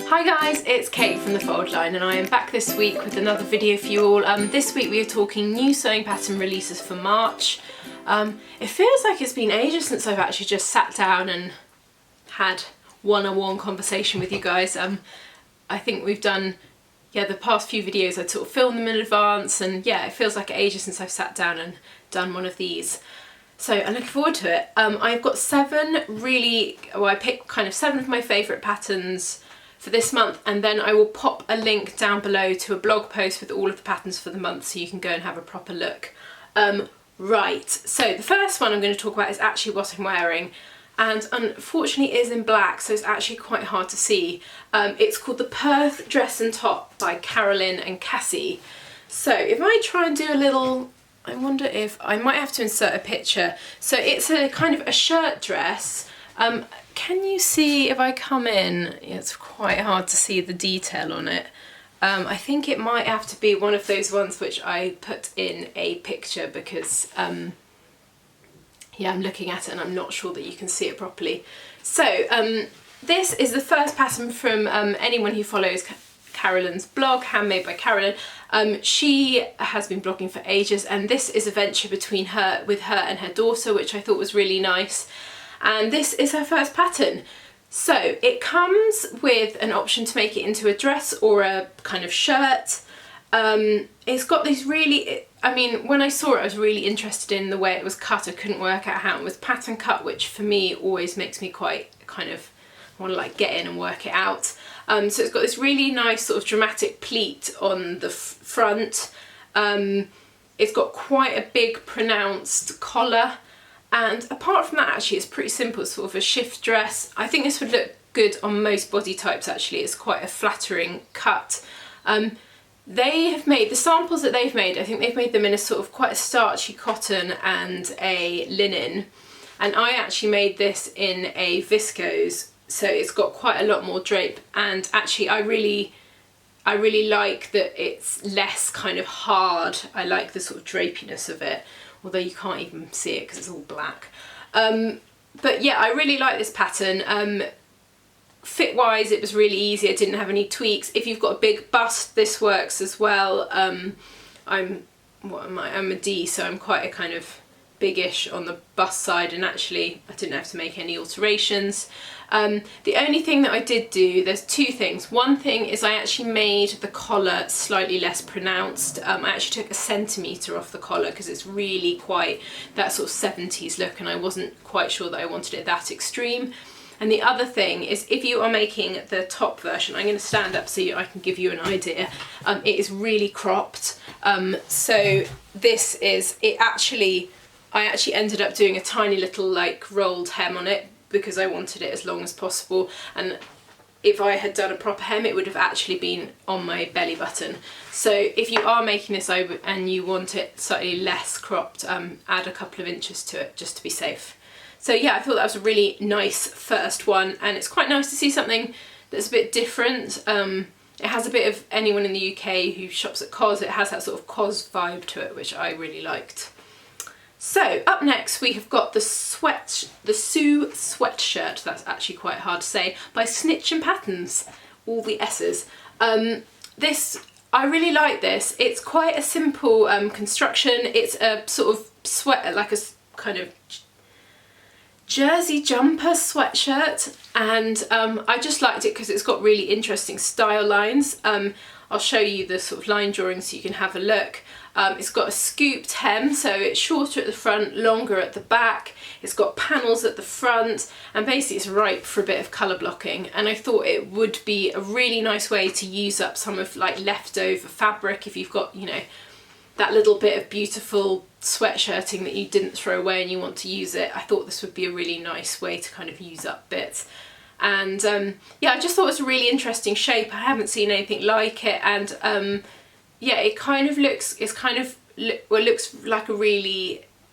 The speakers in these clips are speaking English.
Hi guys, it's Kate from The Fold Line and I am back this week with another video for you all. This week we are talking new sewing pattern releases for March. It feels like it's been ages since I've actually just sat down and had one-on-one conversation with you guys. I think we've done, the past few videos I sort of filmed them in advance, and it feels like ages since I've sat down and done one of these. So I'm looking forward to it. I've got I picked kind of 7 of my favourite patterns for this month, and then I will pop a link down below to a blog post with all of the patterns for the month so you can go and have a proper look. Right, so the first one I'm going to talk about is actually what I'm wearing, and unfortunately it is in black, so it's actually quite hard to see. It's called the Perth Dress and Top by Carolyn and Cassie. So if I try and do a little, I wonder if I might have to insert a picture. So it's a kind of a shirt dress. Can you see if I come in? It's quite hard to see the detail on it. I think it might have to be one of those ones which I put in a picture because I'm looking at it and I'm not sure that you can see it properly. So this is the first pattern from anyone who follows Carolyn's blog, Handmade by Carolyn. She has been blogging for ages, and this is a venture with her and her daughter, which I thought was really nice. And this is her first pattern. So it comes with an option to make it into a dress or a kind of shirt. It's got these really, when I saw it I was really interested in the way it was cut. I couldn't work out how it was pattern cut, which for me always makes me quite kind of want to like get in and work it out. So it's got this really nice sort of dramatic pleat on the front. It's got quite a big pronounced collar. And apart from that, actually, it's pretty simple. It's sort of a shift dress. I think this would look good on most body types, actually. It's quite a flattering cut. They have made, the samples that they've made, I think they've made them in a sort of quite a starchy cotton and a linen. And I actually made this in a viscose, so it's got quite a lot more drape. And actually, I really like that it's less kind of hard. I like the sort of drapiness of it, although you can't even see it because it's all black. But yeah, I really like this pattern. Fit wise, it was really easy. I didn't have any tweaks. If you've got a big bust, this works as well. I'm a D, so I'm quite a kind of biggish on the bust side, and actually I didn't have to make any alterations. The only thing that I did do, there's 2 things. One thing is I actually made the collar slightly less pronounced. I actually took 1 centimetre off the collar because it's really quite that sort of 70s look, and I wasn't quite sure that I wanted it that extreme. And the other thing is, if you are making the top version, I'm going to stand up so I can give you an idea. It is really cropped. So this is, I actually ended up doing a tiny little like rolled hem on it because I wanted it as long as possible, and if I had done a proper hem it would have actually been on my belly button. So if you are making this over and you want it slightly less cropped, add a couple of inches to it just to be safe. So yeah, I thought that was a really nice first one, and it's quite nice to see something that's a bit different. It has a bit of, anyone in the UK who shops at COS, it has that sort of COS vibe to it, which I really liked. So up next we have got the Sue sweatshirt, that's actually quite hard to say, by Snitch and Patterns, all the S's. This, I really like this. It's quite a simple construction. It's a sort of sweater, like a kind of jersey jumper sweatshirt, and I just liked it because it's got really interesting style lines. I'll show you the sort of line drawing so you can have a look. It's got a scooped hem, so it's shorter at the front, longer at the back. It's got panels at the front, and basically it's ripe for a bit of colour blocking. And I thought it would be a really nice way to use up some of like leftover fabric if you've got, that little bit of beautiful sweatshirting that you didn't throw away and you want to use it. I thought this would be a really nice way to kind of use up bits. And I just thought it was a really interesting shape. I haven't seen anything like it, and it kind of looks, it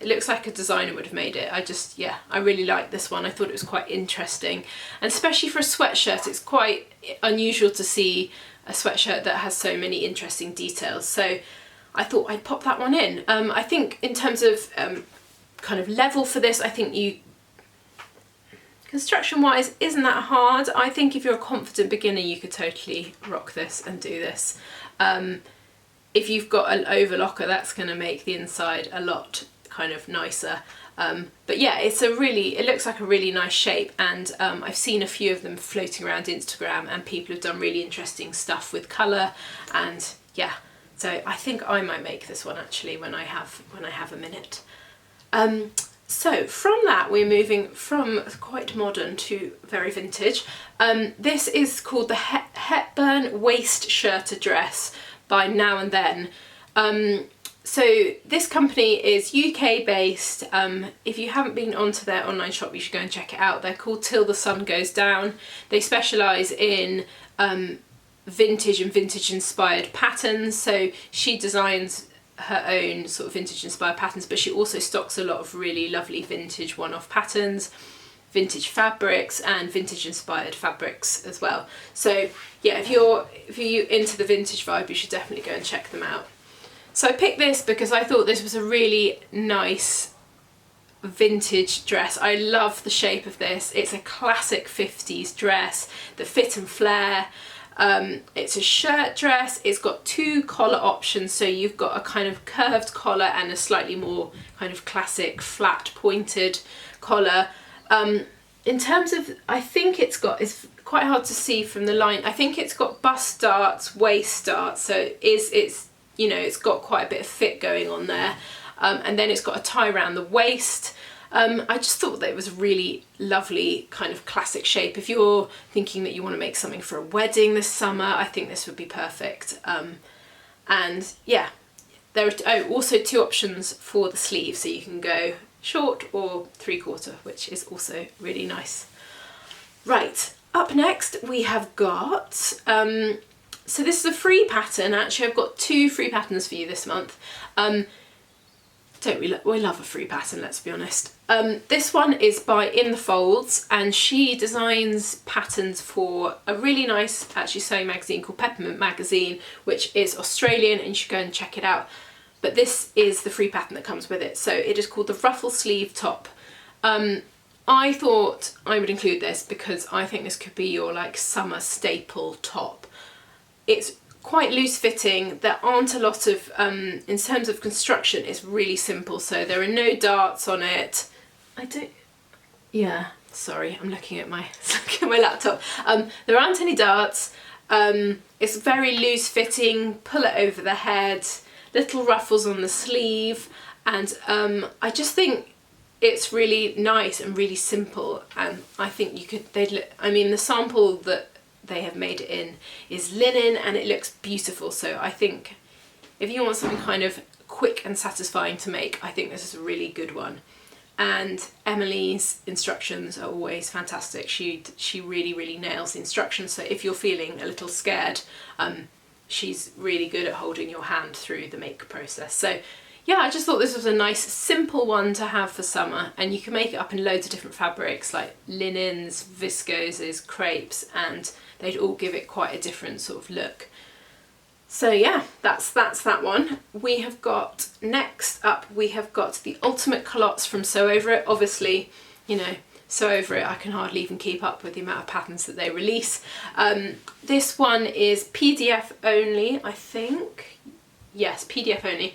looks like a designer would have made it. I really like this one. I thought it was quite interesting, and especially for a sweatshirt, it's quite unusual to see a sweatshirt that has so many interesting details. So I thought I'd pop that one in. I think in terms of kind of level for this, I think you construction wise isn't that hard. I think if you're a confident beginner you could totally rock this and do this. If you've got an overlocker, that's going to make the inside a lot kind of nicer. But yeah, it looks like a really nice shape, and I've seen a few of them floating around Instagram, and people have done really interesting stuff with colour, and yeah, so I think I might make this one actually when I have a minute. So from that we're moving from quite modern to very vintage. This is called the Hepburn Waist Shirter Dress by Now and Then. So this company is UK based. If you haven't been onto their online shop, you should go and check it out. They're called Till the Sun Goes Down. They specialise in vintage and vintage inspired patterns. So she designs her own sort of vintage inspired patterns, but she also stocks a lot of really lovely vintage one-off patterns, vintage fabrics and vintage inspired fabrics as well. So yeah, if you're into the vintage vibe, you should definitely go and check them out. So I picked this because I thought this was a really nice vintage dress. I love the shape of this. It's a classic 50s dress, the fit and flare. It's a shirt dress. It's got two collar options, so you've got a kind of curved collar and a slightly more kind of classic flat pointed collar. In terms of, I think it's quite hard to see from the line. I think it's got bust darts, waist darts, so it's you know, it's got quite a bit of fit going on there. And then it's got a tie around the waist. I just thought that it was a really lovely kind of classic shape. If you're thinking that you want to make something for a wedding this summer, I think this would be perfect. And yeah, there are also two options for the sleeve, so you can go short or 3/4, which is also really nice. Right, up next we have got, so this is a free pattern. Actually, I've got two free patterns for you this month. We love a free pattern, let's be honest. This one is by In the Folds, and she designs patterns for a really nice actually sewing magazine called Peppermint Magazine, which is Australian, and you should go and check it out. But this is the free pattern that comes with it. So it is called the Ruffle Sleeve Top. I thought I would include this because I think this could be your like summer staple top. It's quite loose fitting. There aren't a lot of, in terms of construction, it's really simple. So there are no darts on it. Sorry, I'm looking at my laptop. There aren't any darts. It's very loose fitting, pull it over the head, little ruffles on the sleeve. And I just think it's really nice and really simple. And I think the sample that they have made it in is linen and it looks beautiful. So I think if you want something kind of quick and satisfying to make, I think this is a really good one. And Emily's instructions are always fantastic. She really nails the instructions. So if you're feeling a little scared, she's really good at holding your hand through the make process. So yeah, I just thought this was a nice simple one to have for summer, and you can make it up in loads of different fabrics like linens, viscoses, crepes, and they'd all give it quite a different sort of look. So yeah, that's that one. We have got, next up, we have got the Ultimate Culottes from Sew Over It. Obviously, you know, Sew Over It, I can hardly even keep up with the amount of patterns that they release. This one is PDF only, I think. Yes, PDF only.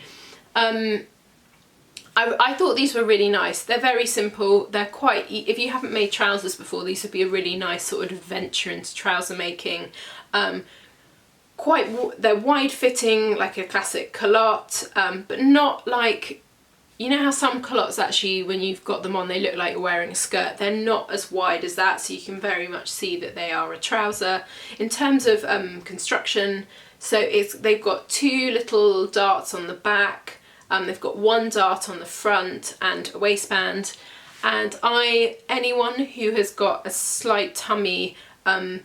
I thought these were really nice. They're very simple. They're quite, if you haven't made trousers before, these would be a really nice sort of adventure into trouser making. They're wide fitting, like a classic culotte, but not like, you know how some culottes actually, when you've got them on, they look like you're wearing a skirt. They're not as wide as that, so you can very much see that they are a trouser. In terms of construction, so they've got two little darts on the back. They've got one dart on the front and a waistband. And anyone who has got a slight tummy and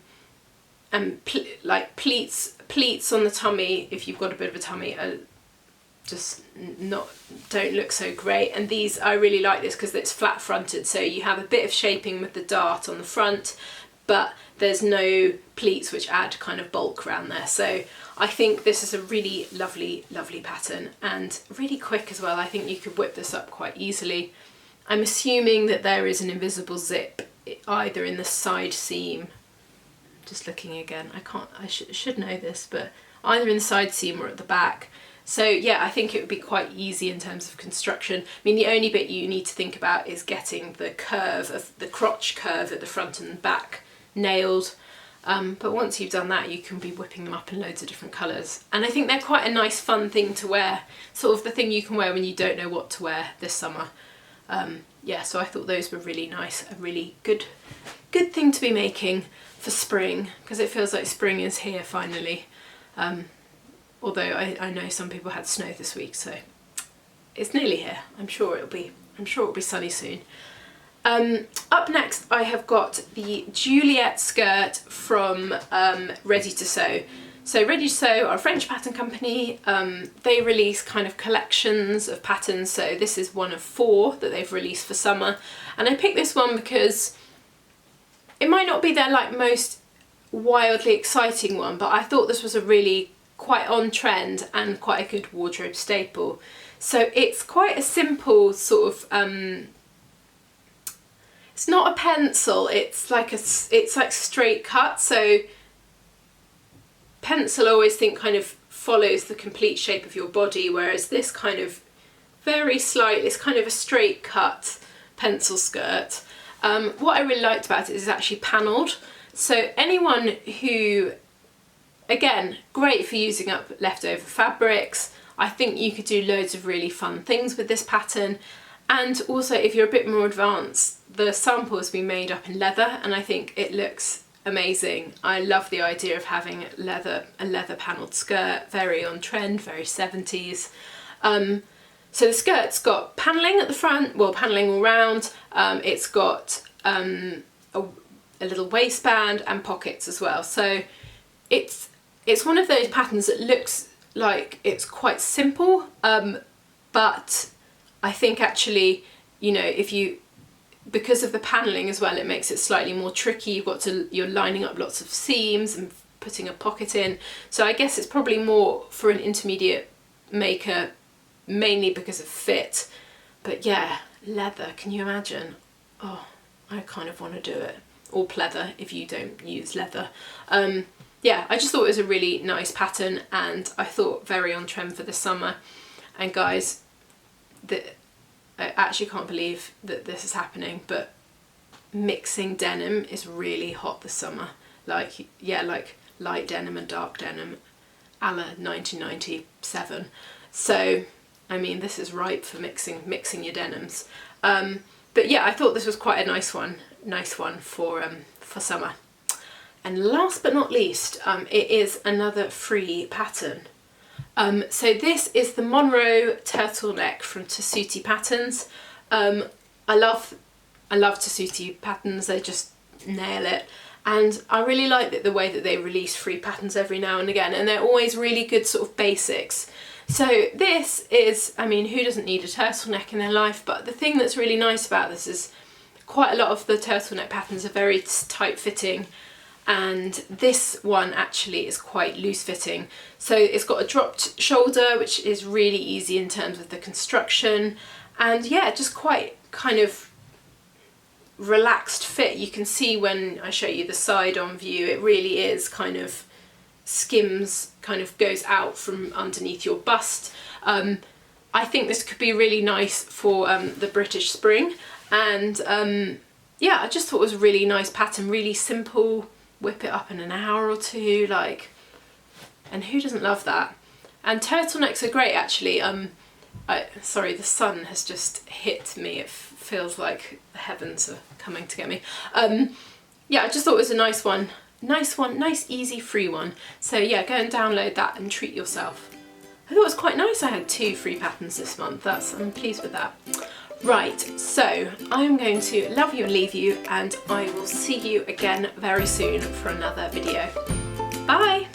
like pleats on the tummy, if you've got a bit of a tummy, just don't look so great. And these, I really like this because it's flat fronted, so you have a bit of shaping with the dart on the front, but there's no pleats which add kind of bulk around there. So I think this is a really lovely pattern and really quick as well. I think you could whip this up quite easily. I'm assuming that there is an invisible zip either in the side seam, just looking again, I should know this, but either in the side seam or at the back. So yeah, I think it would be quite easy in terms of construction. I mean, the only bit you need to think about is getting the curve of the crotch curve at the front and back nailed. But once you've done that, you can be whipping them up in loads of different colours. And I think they're quite a nice fun thing to wear, sort of the thing you can wear when you don't know what to wear this summer. Yeah, so I thought those were really nice, a really good thing to be making for spring, because it feels like spring is here finally. Although I know some people had snow this week, so it's nearly here. I'm sure it'll be sunny soon. Up next, I have got the Juliet skirt from Ready to Sew. So Ready to Sew are a French pattern company. They release kind of collections of patterns. So this is one of 4 that they've released for summer. And I picked this one because it might not be their like most wildly exciting one, but I thought this was a really quite on trend and quite a good wardrobe staple. So it's quite a simple sort of, it's not a pencil, it's like straight cut. So pencil, I always think kind of follows the complete shape of your body, whereas this kind of very slight, it's kind of a straight cut pencil skirt. What I really liked about it is it's actually panelled. So anyone who, again, great for using up leftover fabrics. I think you could do loads of really fun things with this pattern. And also, if you're a bit more advanced, the sample has been made up in leather, and I think it looks amazing. I love the idea of having a leather panelled skirt, very on trend, very 70s. So the skirt's got panelling at the front, well, panelling all round. It's got a little waistband and pockets as well. So it's one of those patterns that looks like it's quite simple, but I think actually, you know, because of the panelling as well, it makes it slightly more tricky. You're lining up lots of seams and putting a pocket in. So I guess it's probably more for an intermediate maker, mainly because of fit. But yeah, leather, can you imagine? Oh, I kind of want to do it. Or pleather if you don't use leather. Yeah, I just thought it was a really nice pattern, and I thought very on trend for the summer. And guys, I actually can't believe that this is happening, but mixing denim is really hot this summer. Like, yeah, like light denim and dark denim a la 1997. So, I mean, this is ripe for mixing your denims. But yeah, I thought this was quite a nice one for summer. And last but not least, it is another free pattern. So this is the Monroe turtleneck from Tessuti Patterns. I love Tessuti patterns, they just nail it. And I really like the way that they release free patterns every now and again, and they're always really good sort of basics. So this is, I mean, who doesn't need a turtleneck in their life? But the thing that's really nice about this is quite a lot of the turtleneck patterns are very tight fitting, and this one actually is quite loose fitting. So it's got a dropped shoulder, which is really easy in terms of the construction, and yeah, just quite kind of relaxed fit. You can see when I show you the side on view, it really is kind of skims, kind of goes out from underneath your bust. I think this could be really nice for the British spring, and yeah, I just thought it was a really nice pattern, really simple, whip it up in an hour or two, like, and who doesn't love that? And turtlenecks are great actually. Sorry, the sun has just hit me. It feels like the heavens are coming to get me. Yeah, I just thought it was a nice one, nice easy free one. So yeah, go and download that and treat yourself. I thought it was quite nice I had 2 free patterns this month. I'm pleased with that. Right, so I'm going to love you and leave you, and I will see you again very soon for another video. Bye!